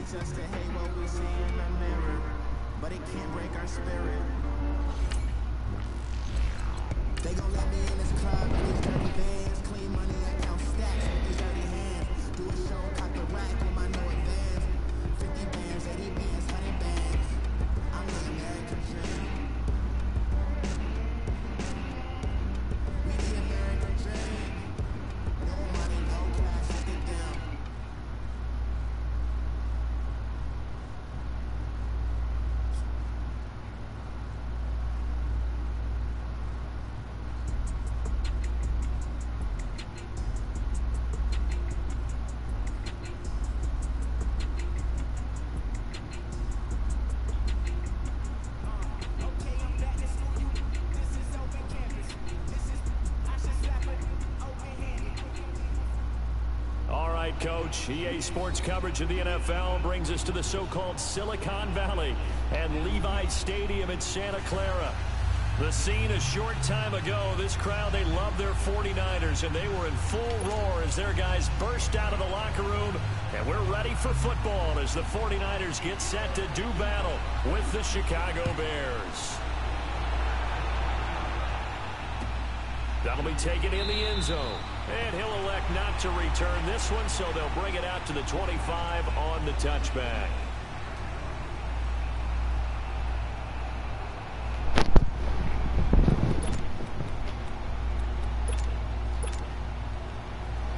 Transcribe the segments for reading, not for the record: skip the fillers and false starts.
teach us to hate what we see in the mirror, but it can't break our spirit. They gon' let me in this club in these dirty bands, clean money, I count stacks with these dirty hands. Do a show, cock the rack with my new advance. 50 bands, 80 bands, 100 bands. I'm the American dream. We the American dream. No money, no cash, look at them. Coach, EA Sports coverage of the NFL brings us to the so-called Silicon Valley and Levi Stadium in Santa Clara. The scene a short time ago, this crowd, they love their 49ers, and they were in full roar as their guys burst out of the locker room, and we're ready for football as the 49ers get set to do battle with the Chicago Bears. That'll be taken in the end zone. And he'll elect not to return this one, so they'll bring it out to the 25 on the touchback.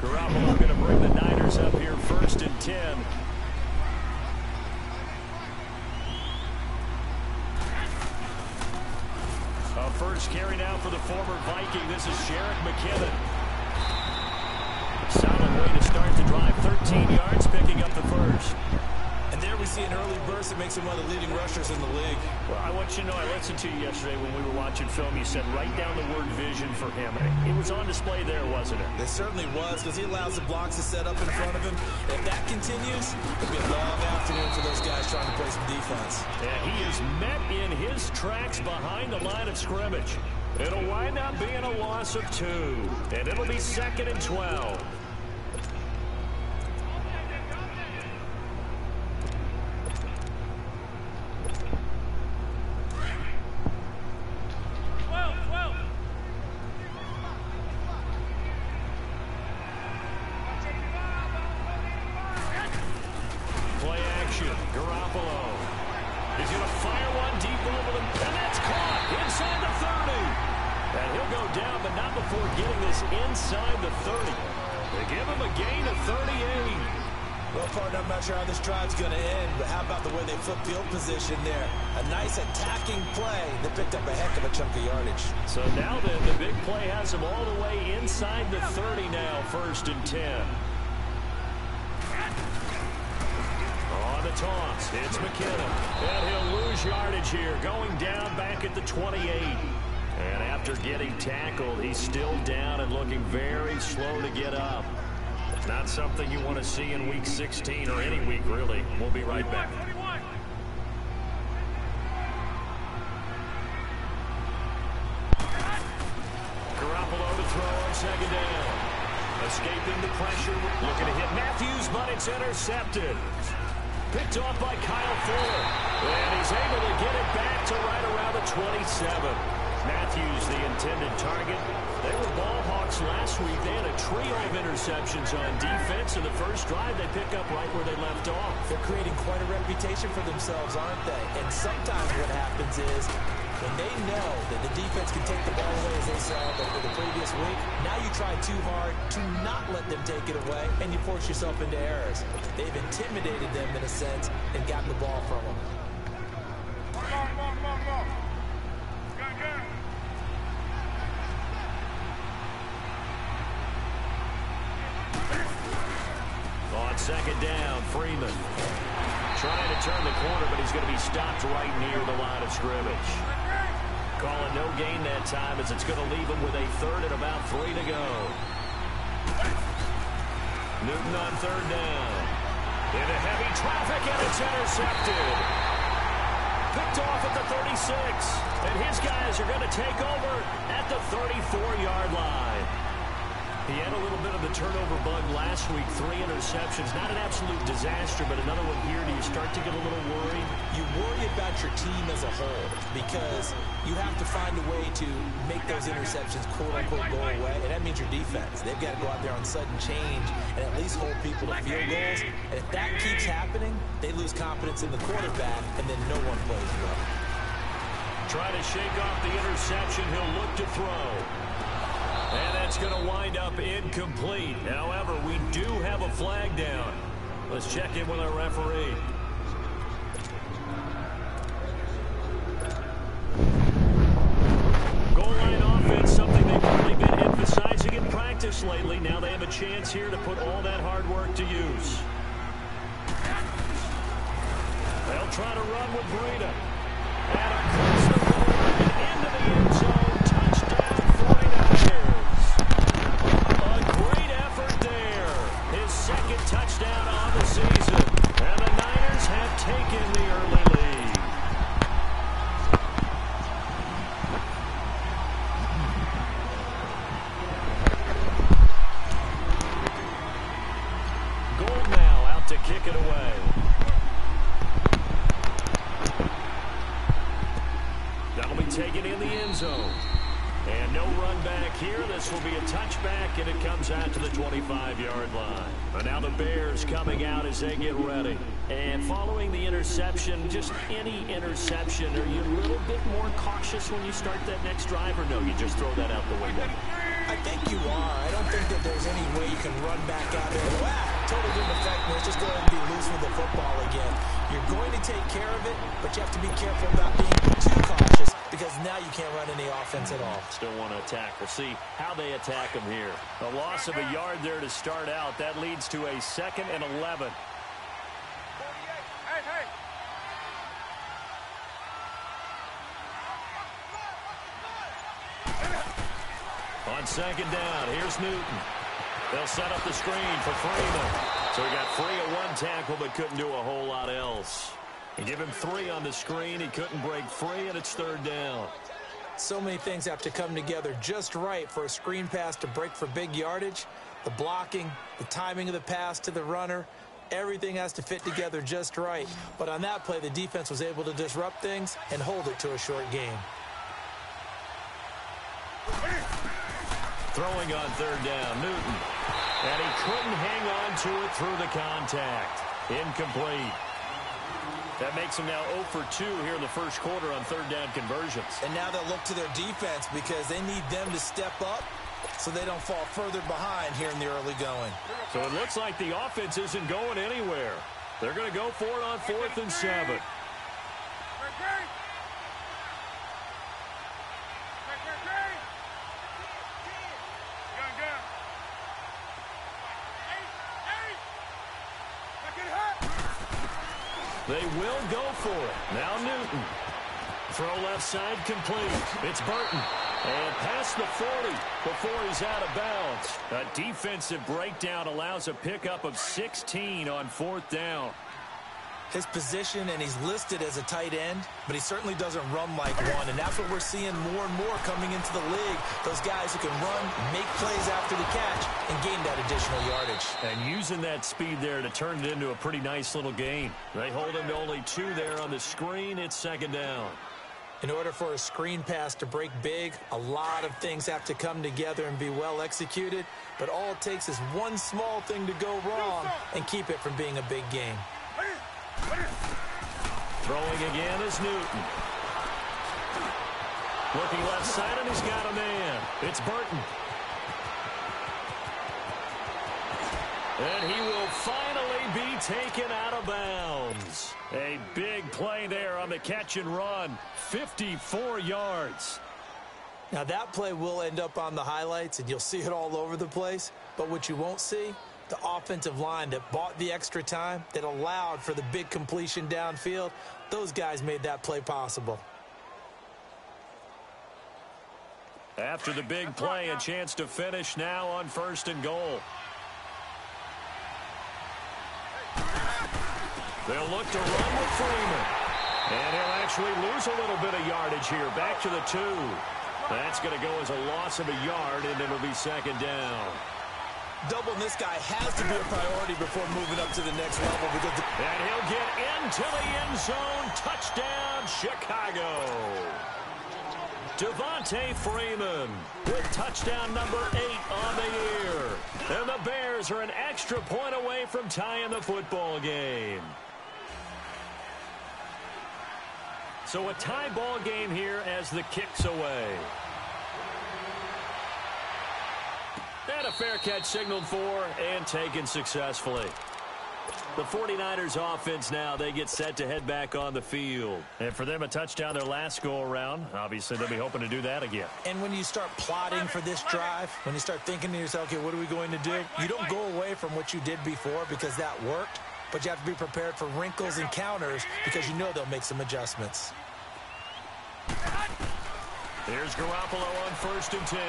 Garoppolo going to bring the Niners up here 1st and 10. First carry now for the former Viking. This is Jerick McKinnon. Solid way to start the drive. 13 yards, picking up the first. And there we see an early burst that makes him one of the leading rushers in the league. Well, I want you to know, I listened to you yesterday when we were watching film. You said write down the word vision for him. It was on display there, wasn't it? It certainly was, because he allows the blocks to set up in front of him. If that continues, it'll be a long afternoon for those guys trying to play some defense. And he is met in his tracks behind the line of scrimmage. It'll wind up being a loss of 2. And it'll be 2nd and 12. Garoppolo is going to fire one deep over them, and that's caught inside the 30. And he'll go down, but not before getting this inside the 30. They give him a gain of 38. Well, partner, I'm not sure how this drive's going to end, but how about the way they flip field position there? A nice attacking play that picked up a heck of a chunk of yardage. So now then, the big play has him all the way inside the 30 now, 1st and 10. On the toss, it's McKinnon. And he'll lose yardage here, going down back at the 28. And after getting tackled, he's still down and looking very slow to get up. Not something you want to see in Week 16 or any week, really. We'll be right back. Garoppolo to throw on 2nd down. Escaping the pressure, looking to hit Matthews, but it's intercepted. Picked off by Kyle Fuller. And he's able to get it back to right around the 27. Matthews, the intended target. They were ball hawks last week. They had a trio of interceptions on defense. In the first drive, they pick up right where they left off. They're creating quite a reputation for themselves, aren't they? And sometimes what happens is when they know that the defense can take the ball away, as they saw the previous week, now you try too hard to not let them take it away, and you force yourself into errors. They've intimidated them in a sense and gotten the ball from them. On 2nd down, Freeman trying to turn the corner, but he's going to be stopped right near the line of scrimmage. Calling no gain that time, as it's going to leave him with a 3rd and about 3 to go. Newton on 3rd down. Into heavy traffic, and it's intercepted. Picked off at the 36, and his guys are going to take over at the 34-yard line. He had a little bit of the turnover bug last week, 3 interceptions. Not an absolute disaster, but another one here. Do you start to get a little worried? You worry about your team as a whole because you have to find a way to make those interceptions quote-unquote go away, and that means your defense. They've got to go out there on sudden change and at least hold people to field goals. And if that keeps happening, they lose confidence in the quarterback, and then no one plays well. Trying to shake off the interception. He'll look to throw. And that's going to wind up incomplete. However, we do have a flag down. Let's check in with our referee. Goal line offense, something they've really been emphasizing in practice lately. Now they have a chance here to put all that hard work to use. They'll try to run with Breida. And across the goal line into the end zone. Touchdown, 49ers. A great effort there. His second touchdown on the season. And the Niners have taken the early lead. Gold now out to kick it away. That'll be taken in the end zone. And no run back here. This will be a touchback, and it comes out to the 25-yard line. And now the Bears coming out as they get ready. And following the interception, just any interception, are you a little bit more cautious when you start that next drive, or no, you just throw that out the window? I think you are. I don't think that there's any way you can run back out there. Wow, totally didn't affect me. Let's just go ahead and be loose with the football again. You're going to take care of it, but you have to be careful about being too cautious because now you can't run any offense at all. Still want to attack. We'll see how they attack them here. A loss of a yard there to start out. That leads to a 2nd and 11. On 2nd down, here's Newton. They'll set up the screen for Freeman. So he got free at one tackle but couldn't do a whole lot else. You give him 3 on the screen. He couldn't break free, and it's 3rd down. So many things have to come together just right for a screen pass to break for big yardage. The blocking, the timing of the pass to the runner, everything has to fit together just right. But on that play, the defense was able to disrupt things and hold it to a short game. Throwing on 3rd down, Newton. And he couldn't hang on to it through the contact. Incomplete. That makes them now 0 for 2 here in the first quarter on 3rd down conversions. And now they'll look to their defense because they need them to step up so they don't fall further behind here in the early going. So it looks like the offense isn't going anywhere. They're going to go for it on 4th and 7. They will go for it. Now Newton. Throw left side complete. It's Burton. And past the 40 before he's out of bounds. A defensive breakdown allows a pickup of 16 on 4th down. His position, and he's listed as a tight end, but he certainly doesn't run like one, and that's what we're seeing more and more coming into the league. Those guys who can run, make plays after the catch, and gain that additional yardage. And using that speed there to turn it into a pretty nice little gain. They hold him to only 2 there on the screen. It's 2nd down. In order for a screen pass to break big, a lot of things have to come together and be well executed, but all it takes is one small thing to go wrong and keep it from being a big game. Throwing again is Newton. Looking left side, and he's got a man. It's Burton. And he will finally be taken out of bounds. A big play there on the catch and run. 54 yards. Now that play will end up on the highlights, and you'll see it all over the place. But what you won't see, the offensive line that bought the extra time, that allowed for the big completion downfield, those guys made that play possible. After the big play, a chance to finish now on 1st and goal. They'll look to run with Freeman. And he'll actually lose a little bit of yardage here. Back to the 2. That's going to go as a loss of a yard, and it'll be second down. Doubling this guy has to be a priority before moving up to the next level. And he'll get into the end zone. Touchdown, Chicago. Devontae Freeman with touchdown number 8 on the year. And the Bears are an extra point away from tying the football game. So a tie ball game here as the kick's away. And a fair catch signaled for and taken successfully. The 49ers offense now, they get set to head back on the field. And for them, a touchdown their last go-around. Obviously, they'll be hoping to do that again. And when you start plotting for this drive, when you start thinking to yourself, okay, what are we going to do? You don't go away from what you did before because that worked, but you have to be prepared for wrinkles and counters because you know they'll make some adjustments. Here's Garoppolo on 1st and 10.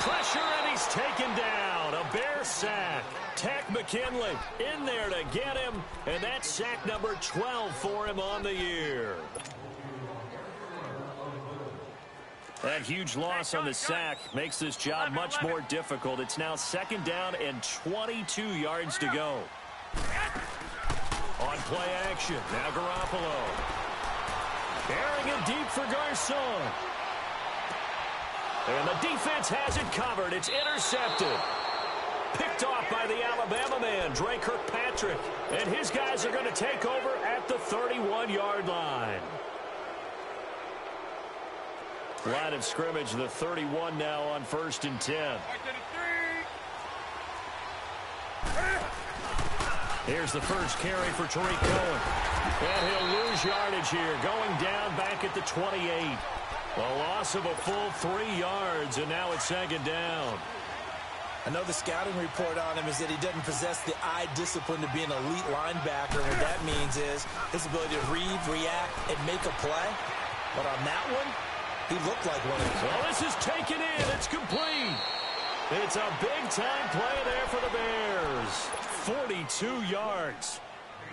Pressure, and he's taken down. A Bear sack. Tack McKinley in there to get him, and that's sack number 12 for him on the year. That huge loss on the sack makes this job much more difficult. It's now second down and 22 yards to go. On play action, now Garoppolo. Airing it deep for Garcon. And the defense has it covered. It's intercepted. Picked off by the Alabama man, Dre Kirkpatrick. And his guys are going to take over at the 31-yard line. Line of scrimmage, the 31 now on 1st and 10. Here's the first carry for Tariq Cohen. And he'll lose yardage here, going down back at the 28. A loss of a full 3 yards, and now it's second down. I know the scouting report on him is that he doesn't possess the eye discipline to be an elite linebacker. What that means is his ability to read, react, and make a play. But on that one, he looked like one of them. Well, this is taken in. It's complete. It's a big-time play there for the Bears. 42 yards.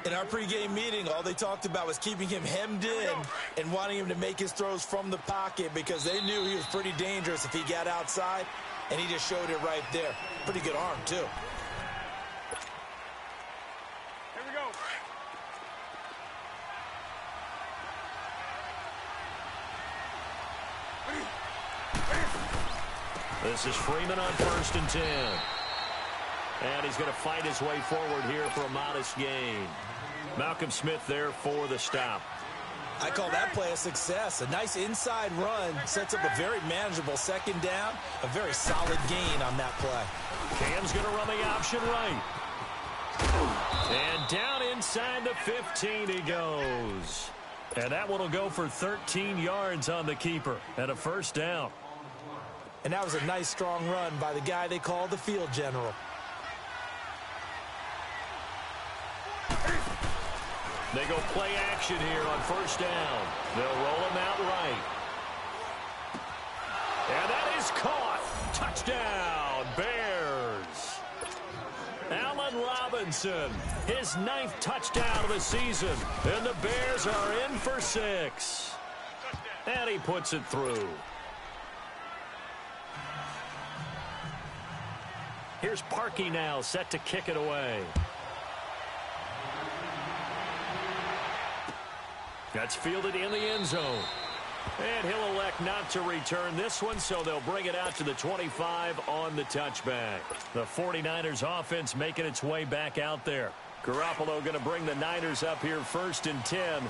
In our pregame meeting, all they talked about was keeping him hemmed in and wanting him to make his throws from the pocket because they knew he was pretty dangerous if he got outside, and he just showed it right there. Pretty good arm, too. Here we go. This is Freeman on 1st and 10. And he's going to fight his way forward here for a modest gain. Malcolm Smith there for the stop. I call that play a success. A nice inside run sets up a very manageable second down. A very solid gain on that play. Cam's going to run the option right. And down inside the 15 he goes. And that one will go for 13 yards on the keeper and a first down. And that was a nice, strong run by the guy they call the field general. They go play action here on first down. They'll roll him out right. And that is caught. Touchdown, Bears. Allen Robinson, his 9th touchdown of the season. And the Bears are in for 6. And he puts it through. Here's Parkey now, set to kick it away. That's fielded in the end zone. And he'll elect not to return this one, so they'll bring it out to the 25 on the touchback. The 49ers offense making its way back out there. Garoppolo going to bring the Niners up here 1st and 10. Hey,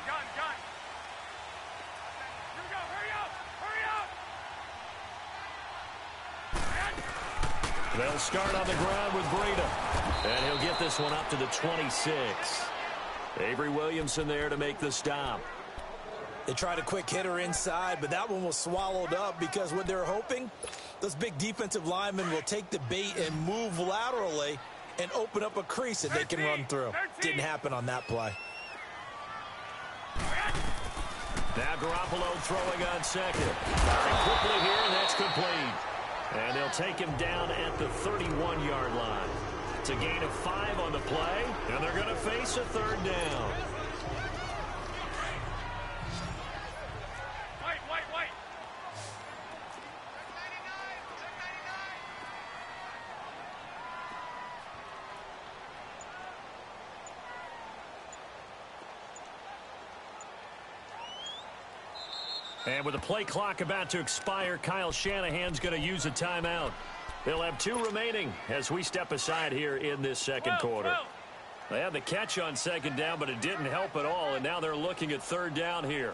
gun. Here we go. Hurry up. They'll start on the ground with Breida. And he'll get this one up to the 26. Avery Williamson there to make the stop. They tried a quick hitter inside, but that one was swallowed up because what they're hoping, those big defensive linemen will take the bait and move laterally and open up a crease that they can run through. Didn't happen on that play. Now Garoppolo throwing on second. Firing quickly here, and that's complete. And they'll take him down at the 31-yard line. It's a gain of 5 on the play, and they're going to face a third down. And with the play clock about to expire, Kyle Shanahan's going to use a timeout. They'll have 2 remaining as we step aside here in this second quarter. They had the catch on second down, but it didn't help at all, and now they're looking at third down here.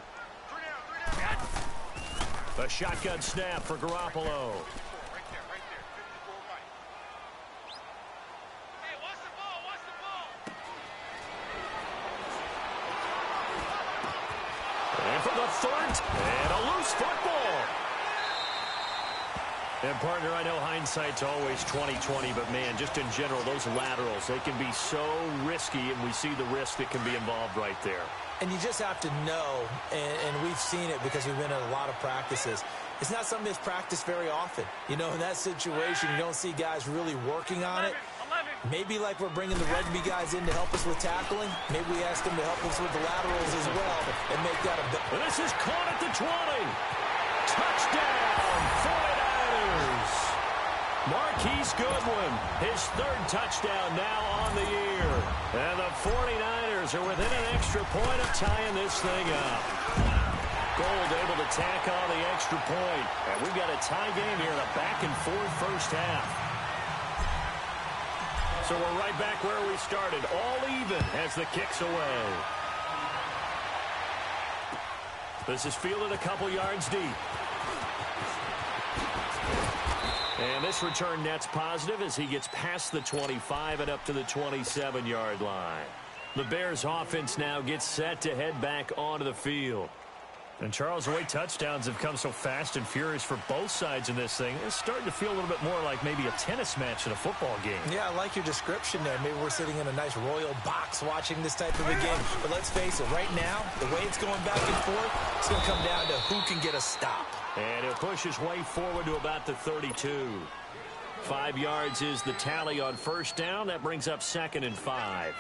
A shotgun snap for Garoppolo. And for the third, and a loose football. And, partner, I know hindsight's always 20/20, but, man, just in general, those laterals, they can be so risky, and we see the risk that can be involved right there. And you just have to know, and we've seen it because we've been in a lot of practices. It's not something that's practiced very often. You know, in that situation, you don't see guys really working on it. Maybe like we're bringing the rugby guys in to help us with tackling. Maybe we ask them to help us with the laterals as well and make that a bit. And this is caught at the 20. Touchdown, 49ers. Marquise Goodwin, his 3rd touchdown now on the year. And the 49ers are within an extra point of tying this thing up. Gold able to tack on the extra point. And we've got a tie game here in a back-and-forth first half. So we're right back where we started, all even as the kick's away. This is fielded a couple yards deep. And this return net's positive as he gets past the 25 and up to the 27-yard line. The Bears offense now gets set to head back onto the field. And, Charles, the way touchdowns have come so fast and furious for both sides in this thing, it's starting to feel a little bit more like maybe a tennis match in a football game. Yeah, I like your description there. Maybe we're sitting in a nice royal box watching this type of a game. But let's face it, right now, the way it's going back and forth, it's going to come down to who can get a stop. And he'll push his way forward to about the 32. 5 yards is the tally on first down. That brings up 2nd and 5.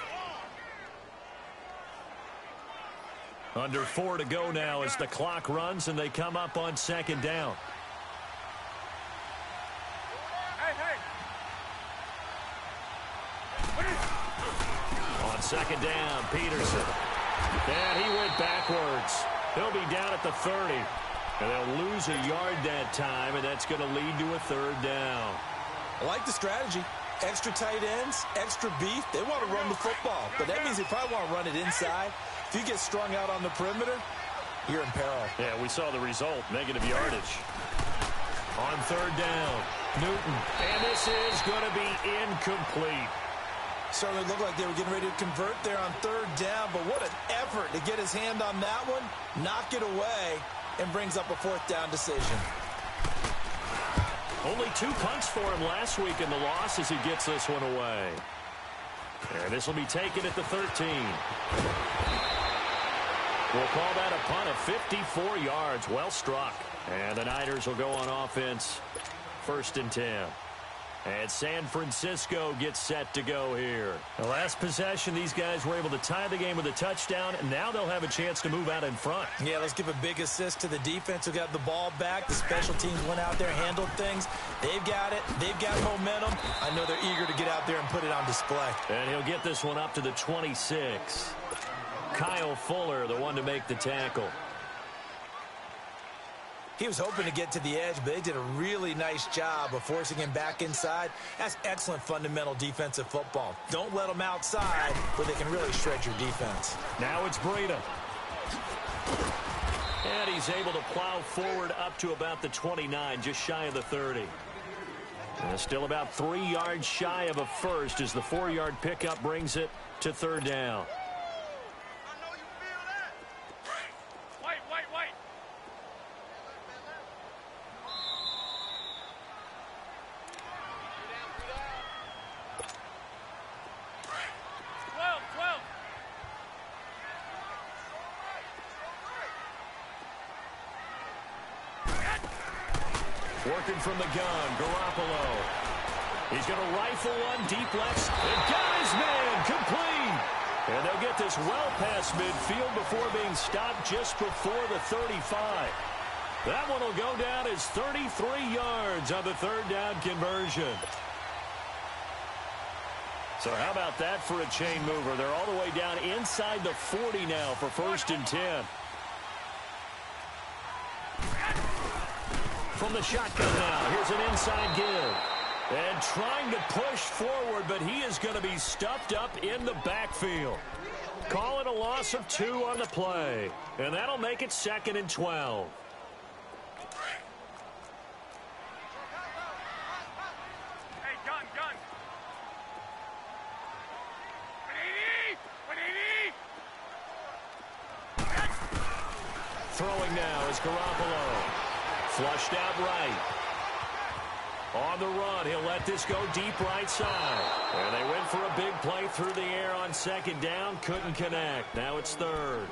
Under 4 to go now as the clock runs and they come up on 2nd down. On 2nd down, Peterson. And he went backwards. He'll be down at the 30. And they'll lose a yard that time, and that's going to lead to a 3rd down. I like the strategy. Extra tight ends, extra beef. They want to run the football, but that means they probably want to run it inside. If you get strung out on the perimeter, you're in peril. Yeah, we saw the result, negative yardage. On 3rd down, Newton. And this is going to be incomplete. Certainly looked like they were getting ready to convert there on 3rd down, but what an effort to get his hand on that one, knock it away, and brings up a 4th down decision. Only 2 punts for him last week in the loss as he gets this one away. And this will be taken at the 13. We'll call that a punt of 54 yards. Well struck. And the Niners will go on offense. 1st and 10. And San Francisco gets set to go here. The last possession, these guys were able to tie the game with a touchdown, and now they'll have a chance to move out in front. Yeah, let's give a big assist to the defense who got the ball back. The special teams went out there, handled things. They've got it. They've got momentum. I know they're eager to get out there and put it on display. And he'll get this one up to the 26. Kyle Fuller, the one to make the tackle. He was hoping to get to the edge, but they did a really nice job of forcing him back inside. That's excellent fundamental defensive football. Don't let them outside where they can really shred your defense. Now it's Breida. And he's able to plow forward up to about the 29, just shy of the 30. And still about 3 yards shy of a first as the 4-yard pickup brings it to 3rd down. Working from the gun, Garoppolo. He's going to rifle one deep left. And got his man complete. And they'll get this well past midfield before being stopped just before the 35. That one will go down as 33 yards on the 3rd down conversion. So how about that for a chain mover? They're all the way down inside the 40 now for 1st and 10. from the shotgun now. Here's an inside give. And trying to push forward, but he is going to be stuffed up in the backfield. Call it a loss of 2 on the play. And that'll make it 2nd and 12. Hey, gun. Throwing now is Garoppolo. Flushed out right. On the run, he'll let this go deep right side. And they went for a big play through the air on 2nd down. Couldn't connect. Now it's 3rd.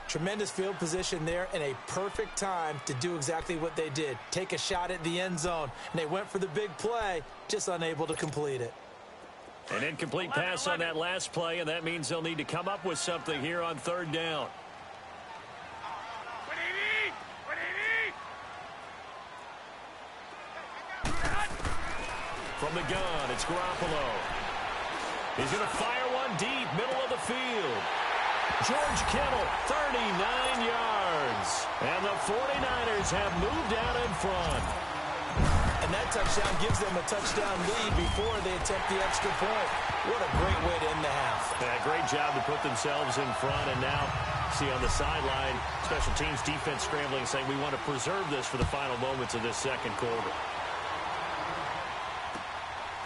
Tremendous field position there and a perfect time to do exactly what they did. Take a shot at the end zone. And they went for the big play, just unable to complete it. An incomplete pass on that last play, and that means they'll need to come up with something here on 3rd down. From the gun, it's Garoppolo. He's going to fire one deep, middle of the field. George Kittle, 39 yards. And the 49ers have moved out in front. And that touchdown gives them a touchdown lead before they attempt the extra point. What a great way to end the half. Yeah, great job to put themselves in front. And now, see on the sideline, special teams defense scrambling, saying we want to preserve this for the final moments of this 2nd quarter.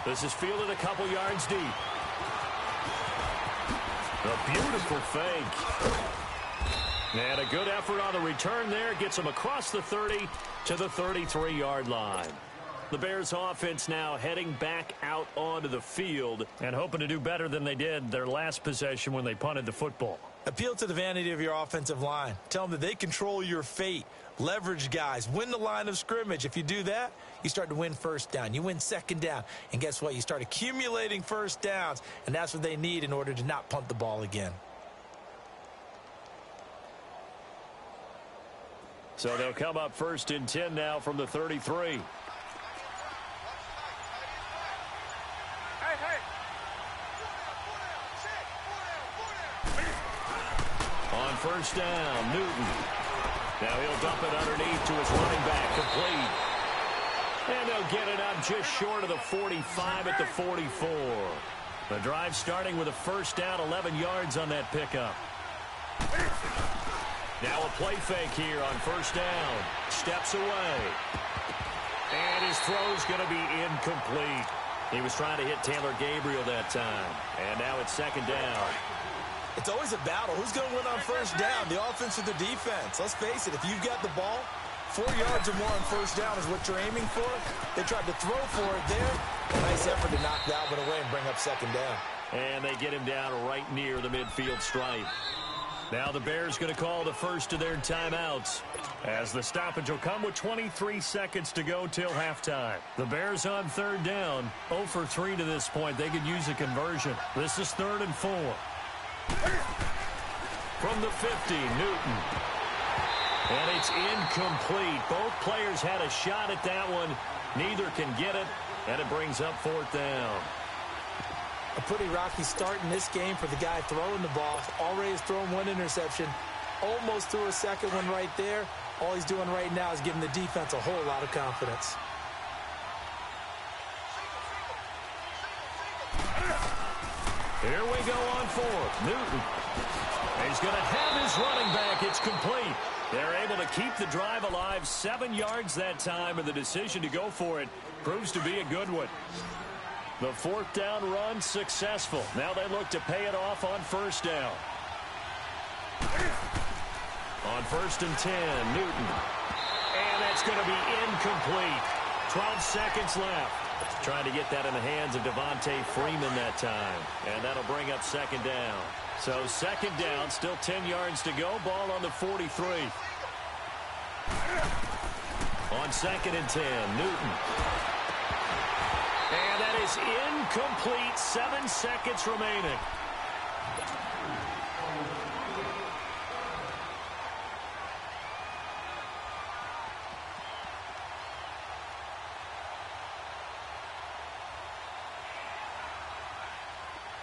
This is fielded a couple yards deep. A beautiful fake. And a good effort on the return there. Gets him across the 30 to the 33-yard line. The Bears offense now heading back out onto the field and hoping to do better than they did their last possession when they punted the football. Appeal to the vanity of your offensive line. Tell them that they control your fate. Leverage guys. Win the line of scrimmage. If you do that, you start to win 1st down. You win 2nd down. And guess what? You start accumulating 1st downs. And that's what they need in order to not punt the ball again. So they'll come up 1st and 10 now from the 33. On 1st down, Newton. Now he'll dump it underneath to his running back, complete. And they'll get it up just short of the 45 at the 44. The drive starting with a 1st down, 11 yards on that pickup. Now a play fake here on 1st down. Steps away. And his throw's going to be incomplete. He was trying to hit Taylor Gabriel that time. And now it's 2nd down. It's always a battle. Who's going to win on 1st down, the offense or the defense? Let's face it, if you've got the ball, 4 yards or more on 1st down is what you're aiming for. They tried to throw for it there. A nice effort to knock that one away and bring up 2nd down. And they get him down right near the midfield stripe. Now the Bears going to call the first of their timeouts, as the stoppage will come with 23 seconds to go till halftime. The Bears on 3rd down, 0 for 3 to this point. They could use a conversion. This is 3rd and 4. From the 50, Newton. And it's incomplete. Both players had a shot at that one. Neither can get it, and it brings up 4th down. A pretty rocky start in this game for the guy throwing the ball. Already has thrown 1 interception. Almost threw a 2nd one right there. All he's doing right now is giving the defense a whole lot of confidence. Here we go on 4th. Newton. He's going to have his running back. It's complete. They're able to keep the drive alive. 7 yards that time, and the decision to go for it proves to be a good one. The 4th down run successful. Now they look to pay it off on 1st down. On 1st and 10, Newton. And that's going to be incomplete. 12 seconds left. Trying to get that in the hands of Devontae Freeman that time. And that'll bring up 2nd down. So 2nd down, still 10 yards to go. Ball on the 43. On 2nd and 10, Newton. And that is incomplete. 7 seconds remaining.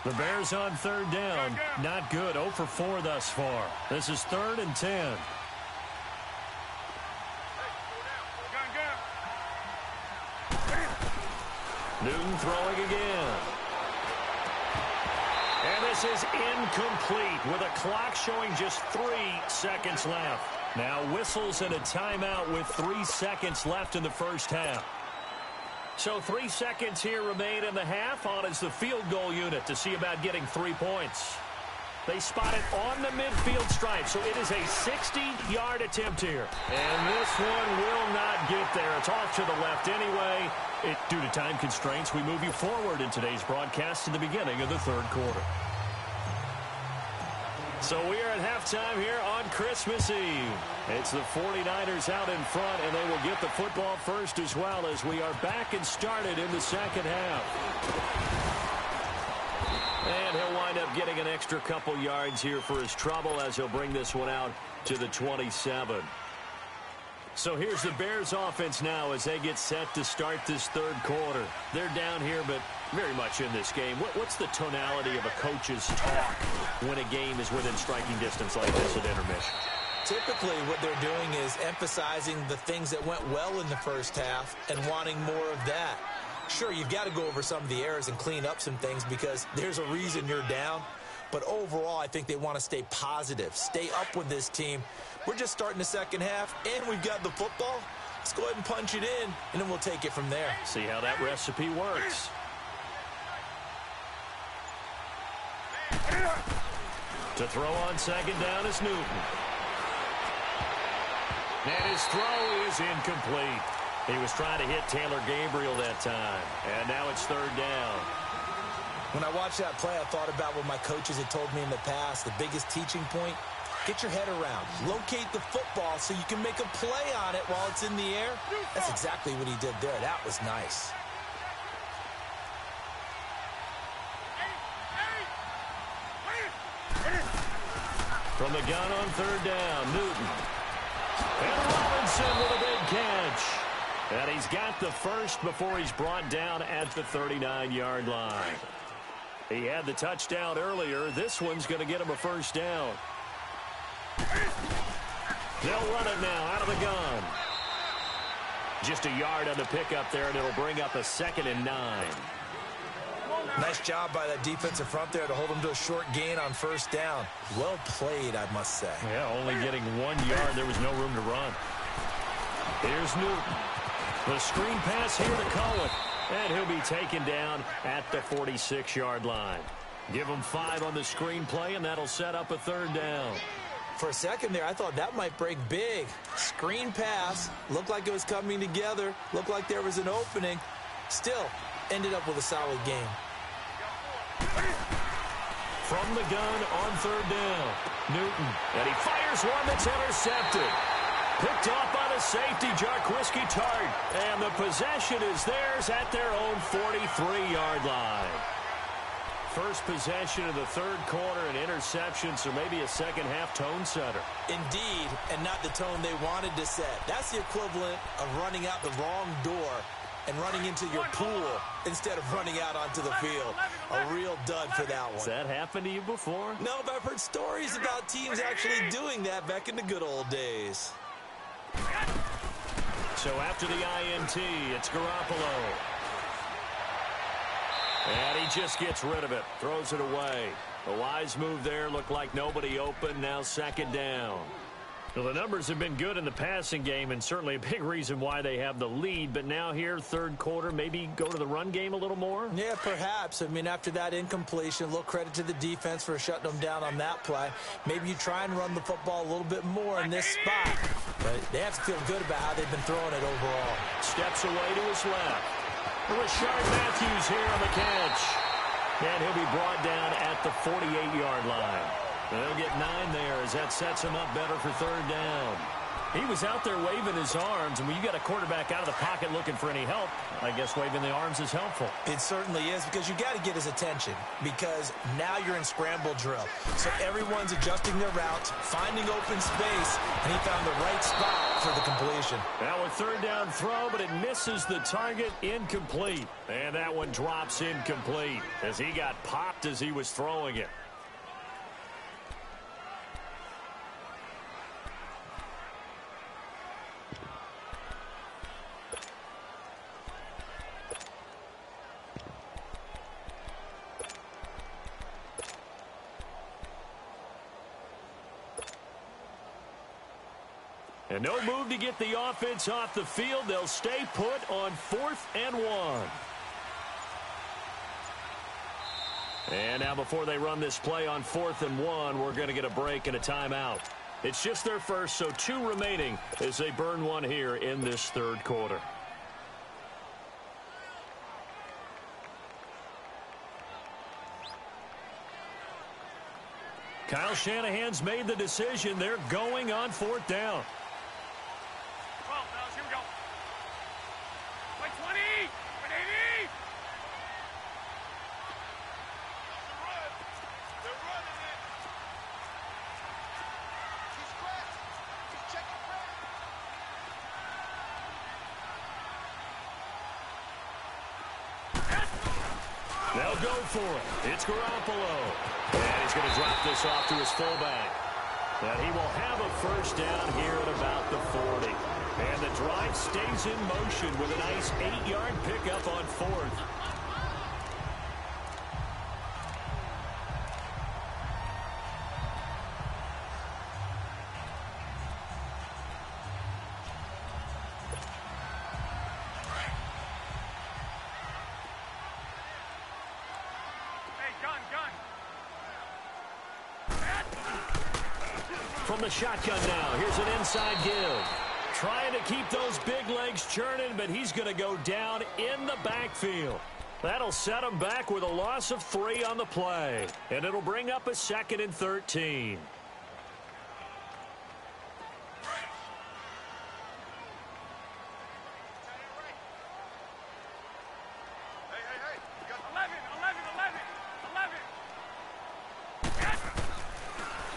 The Bears on 3rd down. Not good. 0 for 4 thus far. This is 3rd and 10. Gun. Newton throwing again. And this is incomplete with a clock showing just 3 seconds left. Now whistles and a timeout with 3 seconds left in the first half. So 3 seconds here remain in the half. On is the field goal unit to see about getting 3 points. They spot it on the midfield stripe, so it is a 60-yard attempt here. And this one will not get there. It's off to the left anyway. Due to time constraints, we move you forward in today's broadcast to the beginning of the third quarter. So we are at halftime here on Christmas Eve. It's the 49ers out in front, and they will get the football first as well as we are back and started in the second half. And he'll wind up getting an extra couple yards here for his trouble as he'll bring this one out to the 27. So here's the Bears offense now as they get set to start this third quarter. They're down here, but very much in this game. What's the tonality of a coach's talk when a game is within striking distance like this at intermission? Typically, what they're doing is emphasizing the things that went well in the first half and wanting more of that. Sure, you've got to go over some of the errors and clean up some things because there's a reason you're down. But overall, I think they want to stay positive, stay up with this team. We're just starting the second half, and we've got the football. Let's go ahead and punch it in, and then we'll take it from there. See how that recipe works. To throw on second down is Newton. And his throw is incomplete. He was trying to hit Taylor Gabriel that time. And now it's third down. When I watched that play, I thought about what my coaches had told me in the past. The biggest teaching point, get your head around. Locate the football so you can make a play on it while it's in the air. That's exactly what he did there. That was nice. From the gun on third down, Newton. And Robinson with a big catch. And he's got the first before he's brought down at the 39-yard line. He had the touchdown earlier. This one's going to get him a first down. They'll run it now out of the gun. Just a yard on the pickup there, and it'll bring up a 2nd and 9. Nice job by that defensive front there to hold him to a short gain on first down. Well played, I must say. Yeah, only getting 1 yard. There was no room to run. Here's Newton. The screen pass here to Cohen. And he'll be taken down at the 46-yard line. Give him 5 on the screen play, and that'll set up a third down. For a second there, I thought that might break big. Screen pass. Looked like it was coming together. Looked like there was an opening. Still, ended up with a solid game. From the gun on third down, Newton. And he fires one that's intercepted. Picked off by the safety, Jarquiski Tart. And the possession is theirs at their own 43-yard line. First possession of the third quarter, an interception, so maybe a second-half tone setter. Indeed, and not the tone they wanted to set. That's the equivalent of running out the wrong door and running into your pool instead of running out onto the field. A real dud for that one. Has that happened to you before? No, but I've heard stories about teams actually doing that back in the good old days. So after the INT, it's Garoppolo. And he just gets rid of it, throws it away. A wise move there, looked like nobody open, now second down. Well, the numbers have been good in the passing game, and certainly a big reason why they have the lead. But now here, third quarter, maybe go to the run game a little more? Yeah, perhaps. I mean, after that incompletion, a little credit to the defense for shutting them down on that play. Maybe you try and run the football a little bit more in this spot. But they have to feel good about how they've been throwing it overall. Steps away to his left. Rashard Matthews here on the catch. And he'll be brought down at the 48-yard line. They'll get 9 there as that sets him up better for third down. He was out there waving his arms, and when you got a quarterback out of the pocket looking for any help, I guess waving the arms is helpful. It certainly is, because you got to get his attention, because now you're in scramble drill. So everyone's adjusting their routes, finding open space, and he found the right spot for the completion. Now a third down throw, but it misses the target, incomplete. And that one drops incomplete as he got popped as he was throwing it. And no move to get the offense off the field. They'll stay put on 4th and 1. And now before they run this play on 4th and 1, we're going to get a break and a timeout. It's just their first, so 2 remaining as they burn one here in this 3rd quarter. Kyle Shanahan's made the decision. They're going on 4th down. 12, fellas, here we go. Play 20, play 80. They're running it. He's pressed. He's checking press. They'll go for it. It's Garoppolo. And he's going to drop this off to his fullback. And he will have a first down here at about the 40. And the drive stays in motion with a nice 8-yard pickup on 4th. From the shotgun now, here's an inside give. Trying to keep those big legs churning, but he's going to go down in the backfield. That'll set him back with a loss of 3 on the play. And it'll bring up a 2nd and 13.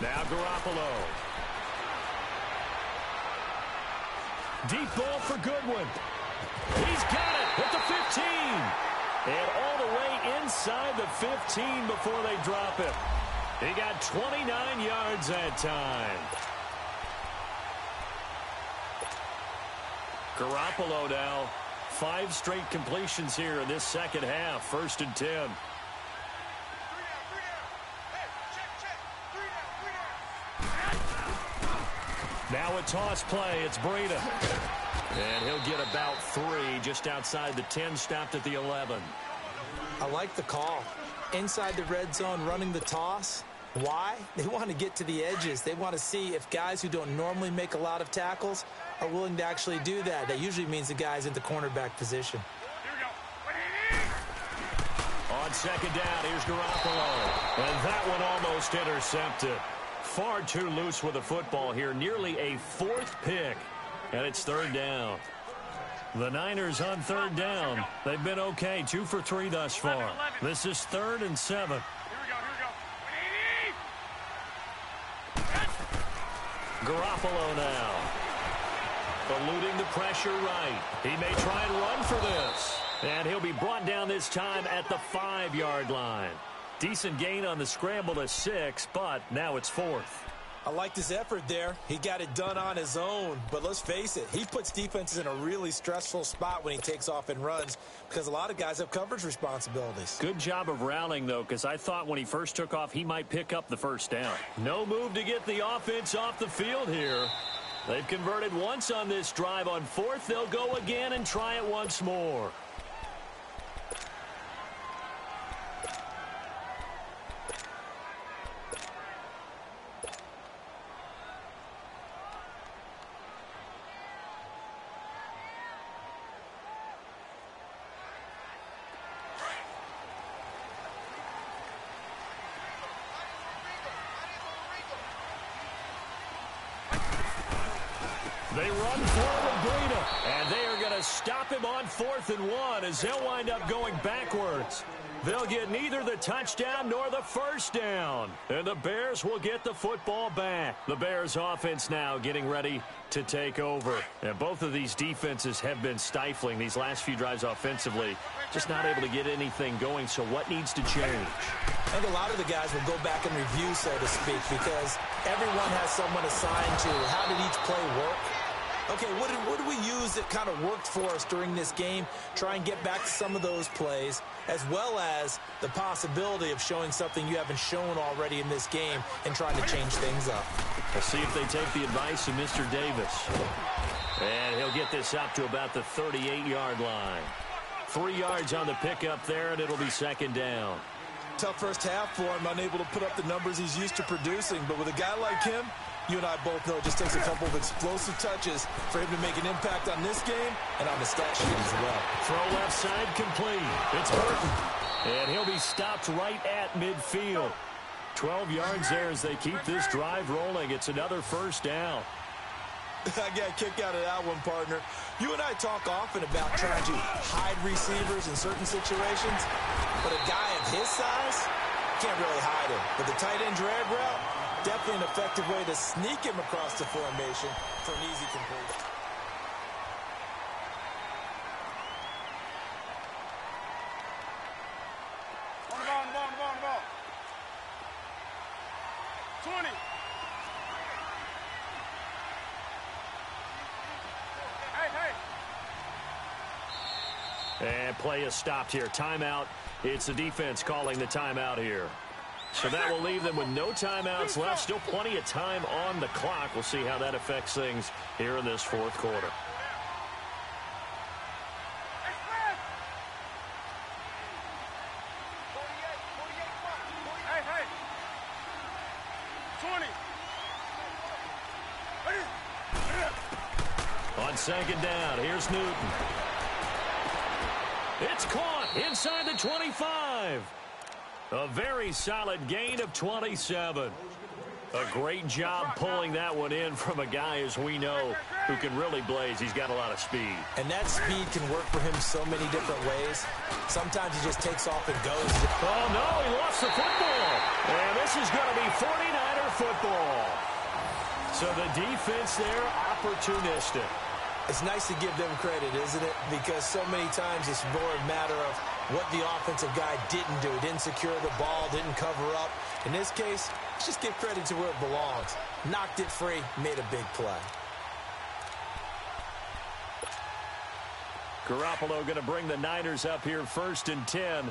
Now Garoppolo. Deep ball for Goodwin. He's got it at the 15. And all the way inside the 15 before they drop it. He got 29 yards that time. Garoppolo now. 5 straight completions here in this second half. 1st and 10. Now a toss play. It's Breida. And he'll get about 3 just outside the 10, stopped at the 11. I like the call. Inside the red zone running the toss. Why? They want to get to the edges. They want to see if guys who don't normally make a lot of tackles are willing to actually do that. That usually means the guy's in the cornerback position. On 2nd down, here's Garoppolo. And that one almost intercepted. Far too loose with the football here. Nearly a 4th pick. And it's 3rd down. The Niners on 3rd down. They've been okay. 2 for 3 thus far. This is 3rd and 7. Here we go. Garoppolo now. Eluding the pressure right. He may try and run for this. And he'll be brought down this time at the 5-yard line. Decent gain on the scramble to 6, but now it's 4th. I liked his effort there. He got it done on his own. But let's face it, he puts defenses in a really stressful spot when he takes off and runs because a lot of guys have coverage responsibilities. Good job of rallying, though, because I thought when he first took off, he might pick up the first down. No move to get the offense off the field here. They've converted once on this drive. On 4th, they'll go again and try it once more. They run forward Breida, and they are going to stop him on 4th and 1 as they'll wind up going backwards. They'll get neither the touchdown nor the first down, and the Bears will get the football back. The Bears offense now getting ready to take over. And both of these defenses have been stifling these last few drives offensively, just not able to get anything going. So what needs to change? I think a lot of the guys will go back and review, so to speak, because everyone has someone assigned to how did each play work. Okay, what did we use that kind of worked for us during this game? Try and get back to some of those plays, as well as the possibility of showing something you haven't shown already in this game and trying to change things up. We'll see if they take the advice of Mr. Davis. And he'll get this up to about the 38-yard line. 3 yards on the pickup there, and it'll be second down. Tough first half for him, unable to put up the numbers he's used to producing. But with a guy like him, you and I both know it just takes a couple of explosive touches for him to make an impact on this game and on the stat sheet as well. Throw left side complete. It's Burton. And he'll be stopped right at midfield. 12 yards there as they keep this drive rolling. It's another first down. I got a kick out of that one, partner. You and I talk often about trying to hide receivers in certain situations, but a guy of his size can't really hide him. But the tight end drag route, definitely an effective way to sneak him across the formation for an easy completion. On the ball. 20. And play is stopped here. Timeout. It's the defense calling the timeout here. So that will leave them with no timeouts left. Still plenty of time on the clock. We'll see how that affects things here in this fourth quarter. Hey. 20. On second down, here's Newton. It's caught inside the 25. A very solid gain of 27. A great job pulling that one in from a guy, as we know, who can really blaze. He's got a lot of speed. And that speed can work for him so many different ways. Sometimes he just takes off and goes. Oh, no, he lost the football. And this is going to be 49er football. So the defense there, opportunistic. It's nice to give them credit, isn't it? Because so many times it's more a matter of what the offensive guy didn't do. Didn't secure the ball, didn't cover up. In this case, let's just give credit to where it belongs. Knocked it free, made a big play. Garoppolo going to bring the Niners up here first and 10.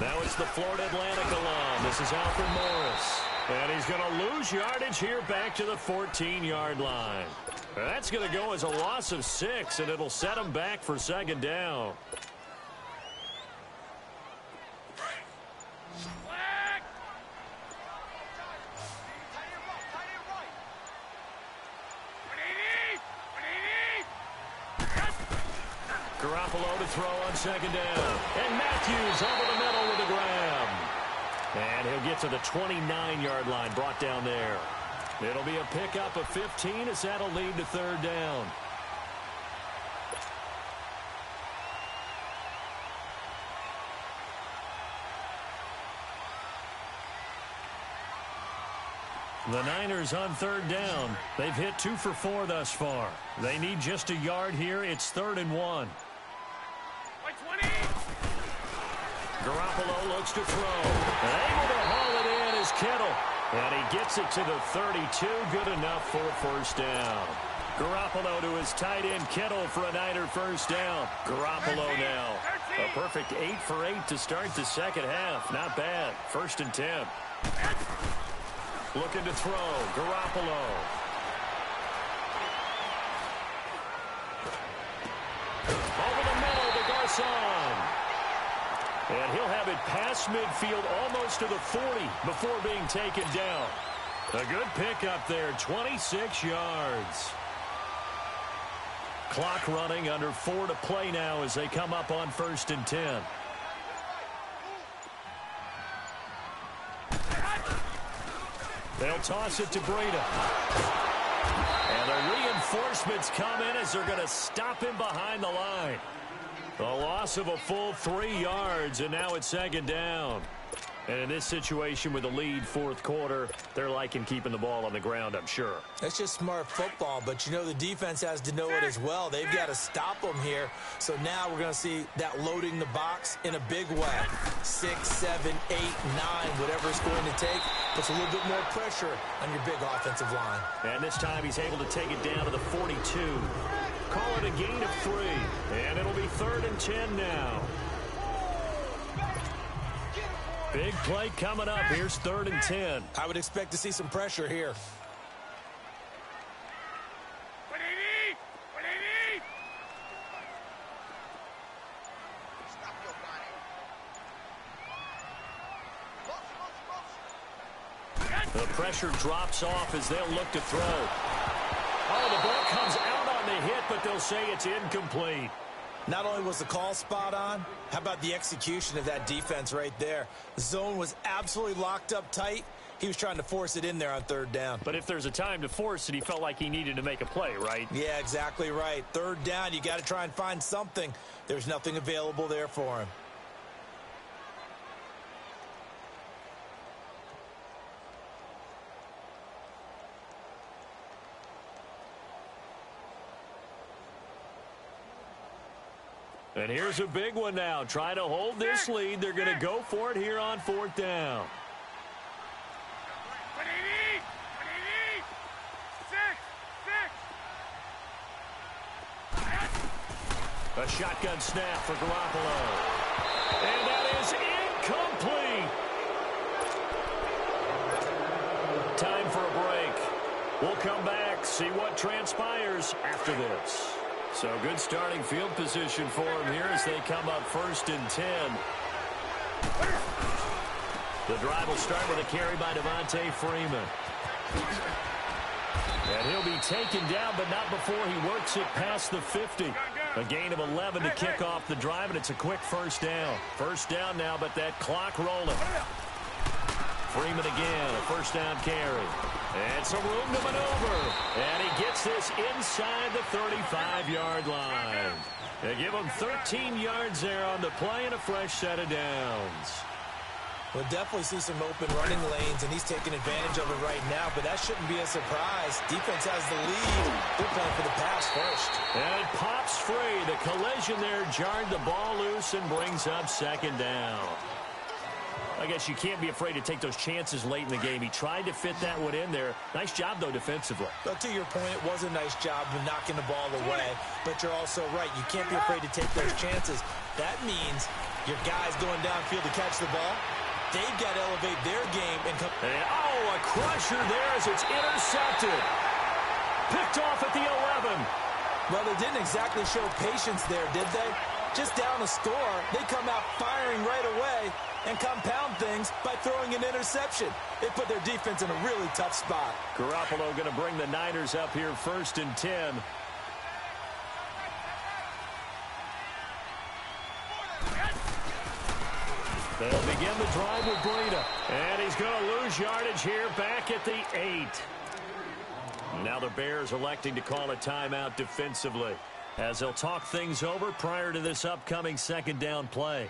Now it's the Florida Atlantic alum. This is Alfred Morris. And he's going to lose yardage here back to the 14-yard line. That's going to go as a loss of 6, and it'll set him back for second down. Garoppolo to throw on second down. And Matthews over the middle with a grab. And he'll get to the 29-yard line, brought down there. It'll be a pickup of 15 as that'll lead to third down. The Niners on third down. They've hit 2 for 4 thus far. They need just a yard here. It's 3rd and 1. Garoppolo looks to throw. And able to haul it in is Kittle. And he gets it to the 32. Good enough for a first down. Garoppolo to his tight end Kittle for a Niner first down. Garoppolo now. A perfect 8 for 8 to start the second half. Not bad. 1st and 10. Looking to throw. Garoppolo. Over the middle to Garcon. And he'll have it past midfield almost to the 40 before being taken down. A good pickup there, 26 yards. Clock running, under 4 to play now as they come up on 1st and 10. They'll toss it to Breida. And the reinforcements come in as they're going to stop him behind the line. A loss of a full 3 yards, and now it's second down. And in this situation with a lead fourth quarter, they're liking keeping the ball on the ground, I'm sure. That's just smart football, but you know the defense has to know it as well. They've got to stop them here. So now we're going to see that loading the box in a big way. 6, 7, 8, 9, whatever it's going to take, puts a little bit more pressure on your big offensive line. And this time he's able to take it down to the 42. Call it a gain of 3, and it'll be 3rd and 10 now. Big play coming up. Here's 3rd and 10. I would expect to see some pressure here. What do you need? What do you need? The pressure drops off as they'll look to throw. Oh, the ball comes out on the hit, but they'll say it's incomplete. Not only was the call spot on, how about the execution of that defense right there? The zone was absolutely locked up tight. He was trying to force it in there on 3rd down. But if there's a time to force it, he felt like he needed to make a play, right? Yeah, exactly right. 3rd down, you got to try and find something. There's nothing available there for him. And here's a big one now. Trying to hold this lead. They're going to go for it here on 4th down. What do you need? What do you need? 6, 6. A shotgun snap for Garoppolo. And that is incomplete. Time for a break. We'll come back, see what transpires after this. So good starting field position for him here as they come up 1st and 10. The drive will start with a carry by Devontae Freeman. And he'll be taken down, but not before he works it past the 50. A gain of 11 to kick off the drive, and it's a quick 1st down. 1st down now, but that clock rolling. Freeman again, a 1st down carry. And some room to maneuver. And he gets this inside the 35-yard line. They give him 13 yards there on the play and a fresh set of downs. We'll definitely see some open running lanes, and he's taking advantage of it right now, but that shouldn't be a surprise. Defense has the lead. They're playing for the pass first. And it pops free. The collision there jarred the ball loose and brings up 2nd down. I guess you can't be afraid to take those chances late in the game. He tried to fit that one in there. Nice job, though, defensively. But to your point, it was a nice job of knocking the ball away. But you're also right. You can't be afraid to take those chances. That means your guys going downfield to catch the ball, they've got to elevate their game. And a crusher there as it's intercepted. Picked off at the 11. Well, they didn't exactly show patience there, did they? Just down a score, they come out firing right away and compound things by throwing an interception. It put their defense in a really tough spot. Garoppolo going to bring the Niners up here 1st and 10. They'll begin the drive with Breida. And he's going to lose yardage here back at the 8. Now the Bears electing to call a timeout defensively as they'll talk things over prior to this upcoming 2nd down play.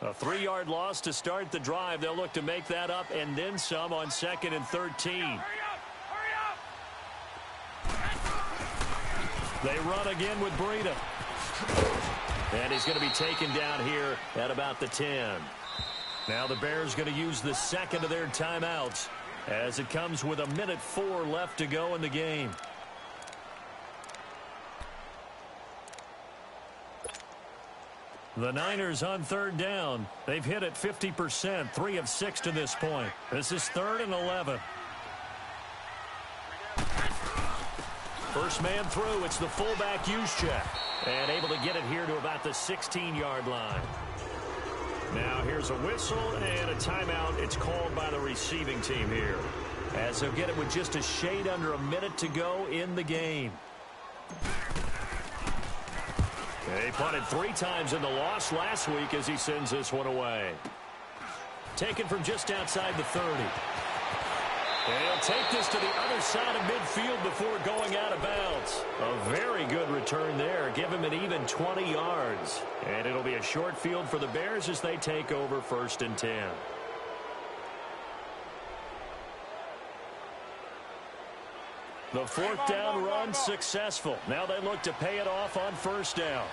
A 3-yard loss to start the drive. They'll look to make that up and then some on 2nd and 13. Hurry up! They run again with Breida. And he's going to be taken down here at about the 10. Now the Bears going to use the 2nd of their timeouts as it comes with 1:04 left to go in the game. The Niners on 3rd down. They've hit it 50%, 3 of 6 to this point. This is 3rd and 11. First man through, it's the fullback Juszczyk. And able to get it here to about the 16-yard line. Now here's a whistle and a timeout. It's called by the receiving team here, as they'll get it with just a shade under a minute to go in the game. He punted 3 times in the loss last week as he sends this one away. Taken from just outside the 30. And he'll take this to the other side of midfield before going out of bounds. A very good return there. Give him an even 20 yards. And it'll be a short field for the Bears as they take over 1st and 10. The 4th down run successful. Now they look to pay it off on 1st down.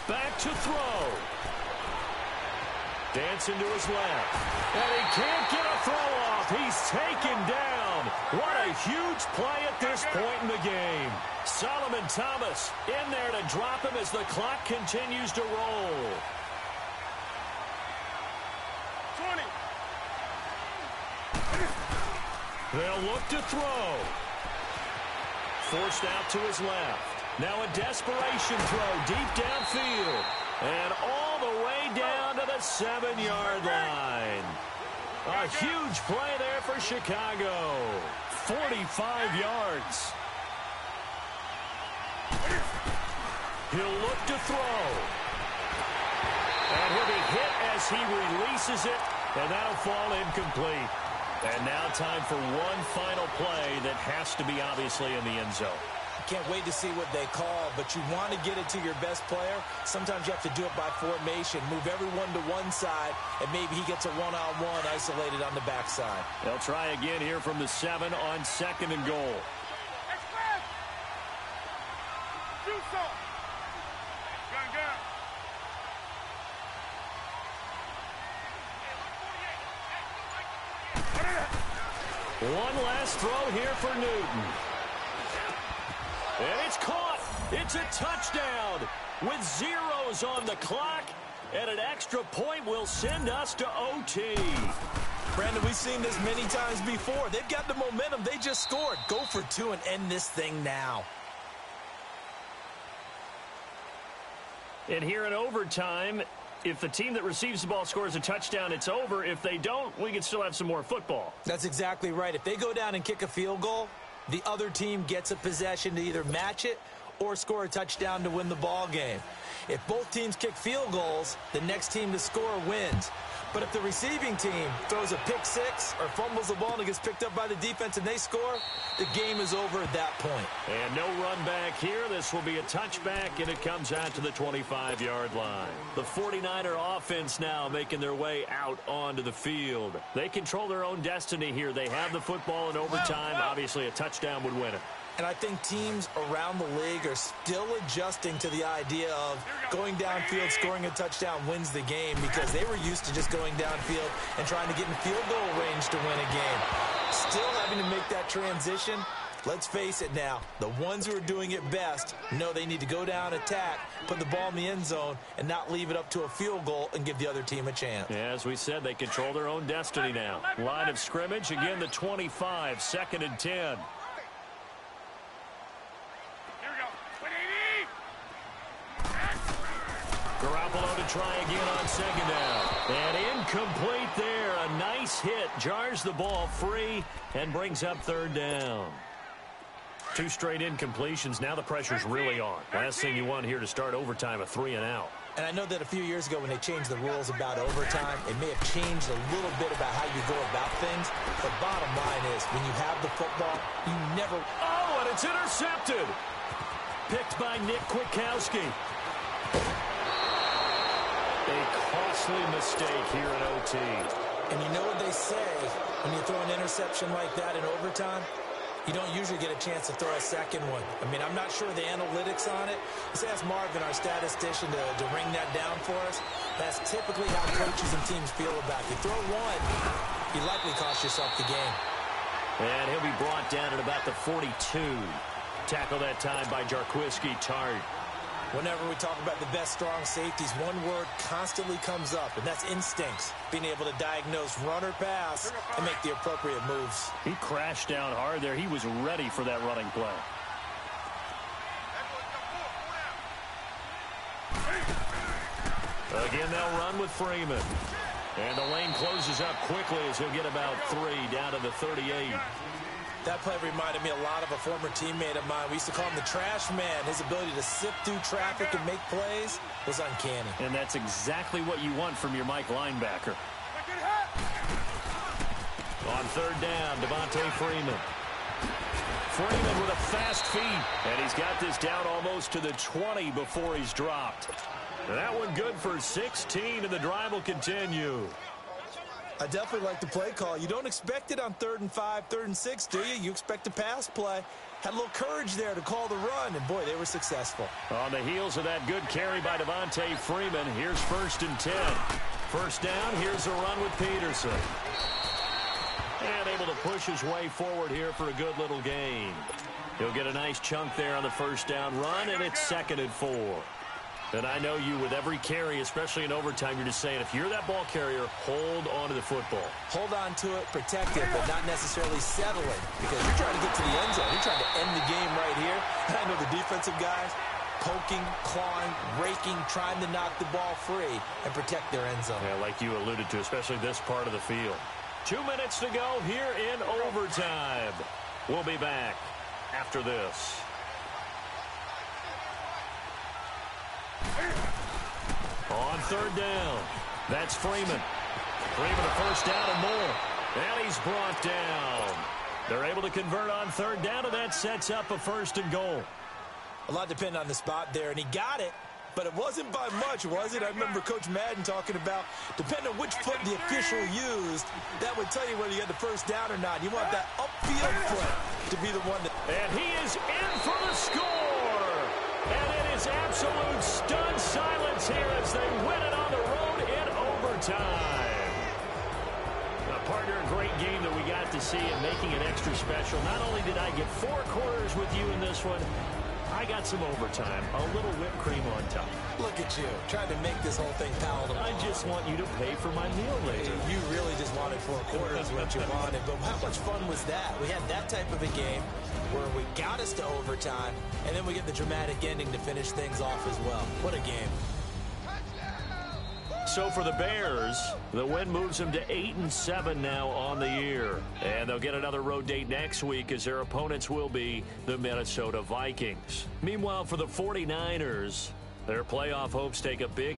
Back to throw. Dancing to his left. And he can't get a throw off. He's taken down. What a huge play at this point in the game. Solomon Thomas in there to drop him as the clock continues to roll. 20. They'll look to throw. Forced out to his left. Now a desperation throw deep downfield. And all the way down to the 7-yard line. A huge play there for Chicago. 45 yards. He'll look to throw. And he'll be hit as he releases it. And that'll fall incomplete. And now time for one final play that has to be obviously in the end zone. Can't wait to see what they call, but you want to get it to your best player. Sometimes you have to do it by formation. Move everyone to one side, and maybe he gets a one-on-one isolated on the backside. They'll try again here from the 7 on 2nd and goal. Do so. Gun. One last throw here for Newton. And it's caught. It's a touchdown with zeros on the clock. And an extra point will send us to OT. Brandon, we've seen this many times before. They've got the momentum. They just scored. Go for 2 and end this thing now. And here in overtime, if the team that receives the ball scores a touchdown, it's over. If they don't, we can still have some more football. That's exactly right. If they go down and kick a field goal, the other team gets a possession to either match it or score a touchdown to win the ball game. If both teams kick field goals, the next team to score wins. But if the receiving team throws a pick six or fumbles the ball and it gets picked up by the defense and they score, the game is over at that point. And no run back here. This will be a touchback, and it comes out to the 25-yard line. The 49er offense now making their way out onto the field. They control their own destiny here. They have the football in overtime. Obviously, a touchdown would win it. And I think teams around the league are still adjusting to the idea of going downfield, scoring a touchdown wins the game, because they were used to just going downfield and trying to get in field goal range to win a game. Still having to make that transition. Let's face it now, the ones who are doing it best know they need to go down, attack, put the ball in the end zone, and not leave it up to a field goal and give the other team a chance. Yeah, as we said, they control their own destiny now. Line of scrimmage, again the 25, 2nd and 10. Garoppolo to try again on 2nd down. And incomplete there. A nice hit. Jars the ball free and brings up 3rd down. 2 straight incompletions. Now the pressure's really on. Last thing you want here to start overtime, a 3 and out. And I know that a few years ago when they changed the rules about overtime, it may have changed a little bit about how you go about things. But bottom line is, when you have the football, you never... Oh, and it's intercepted. Picked by Nick Kwiatkowski. A costly mistake here in OT. And you know what they say, when you throw an interception like that in overtime, you don't usually get a chance to throw a second one. I mean, I'm not sure the analytics on it. Let's ask Marvin, our statistician, to ring that down for us. That's typically how coaches and teams feel about it. You throw one, you likely cost yourself the game. And he'll be brought down at about the 42. Tackled that time by Jarquiski Tart. Whenever we talk about the best strong safeties, one word constantly comes up, and that's instincts. Being able to diagnose run or pass and make the appropriate moves. He crashed down hard there. He was ready for that running play. Again, they'll run with Freeman. And the lane closes up quickly as he'll get about 3 down to the 38. That play reminded me a lot of a former teammate of mine. We used to call him the trash man. His ability to sift through traffic and make plays was uncanny. And that's exactly what you want from your Mike linebacker. On third down, Devontae Freeman. Freeman with a fast feet. And he's got this down almost to the 20 before he's dropped. That one good for 16, and the drive will continue. I definitely like the play call. You don't expect it on 3rd and 5, 3rd and 6, do you? You expect a pass play. Had a little courage there to call the run, and boy, they were successful. On the heels of that good carry by Devontae Freeman, here's 1st and 10. First down, here's a run with Peterson. And able to push his way forward here for a good little gain. He'll get a nice chunk there on the first down run, and it's 2nd and 4. And I know you, with every carry, especially in overtime, you're just saying, if you're that ball carrier, hold on to the football. Hold on to it, protect it, but not necessarily settling, because you're trying to get to the end zone. You're trying to end the game right here. And I know the defensive guys poking, clawing, raking, trying to knock the ball free and protect their end zone. Yeah, like you alluded to, especially this part of the field. 2 minutes to go here in overtime. We'll be back after this. On third down, that's Freeman. Freeman a first down and more. And he's brought down. They're able to convert on third down, and that sets up a 1st and goal. A lot depended on the spot there, and he got it, but it wasn't by much, was it? I remember Coach Madden talking about, depending on which foot the official used, that would tell you whether you had the first down or not. You want that upfield foot to be the one that... And he is in for the score! And it is absolute stunned silence here as they win it on the road in overtime. Partner, a great game that we got to see and making it extra special. Not only did I get 4 quarters with you in this one, I got some overtime, a little whipped cream on top. Look at you, trying to make this whole thing palatable. I just want you to pay for my meal later. You really just wanted 4 quarters what you wanted, but how much fun was that? We had that type of a game where we got us to overtime, and then we get the dramatic ending to finish things off as well. What a game. So for the Bears, the win moves them to 8-7 now on the year. And they'll get another road date next week as their opponents will be the Minnesota Vikings. Meanwhile, for the 49ers, their playoff hopes take a big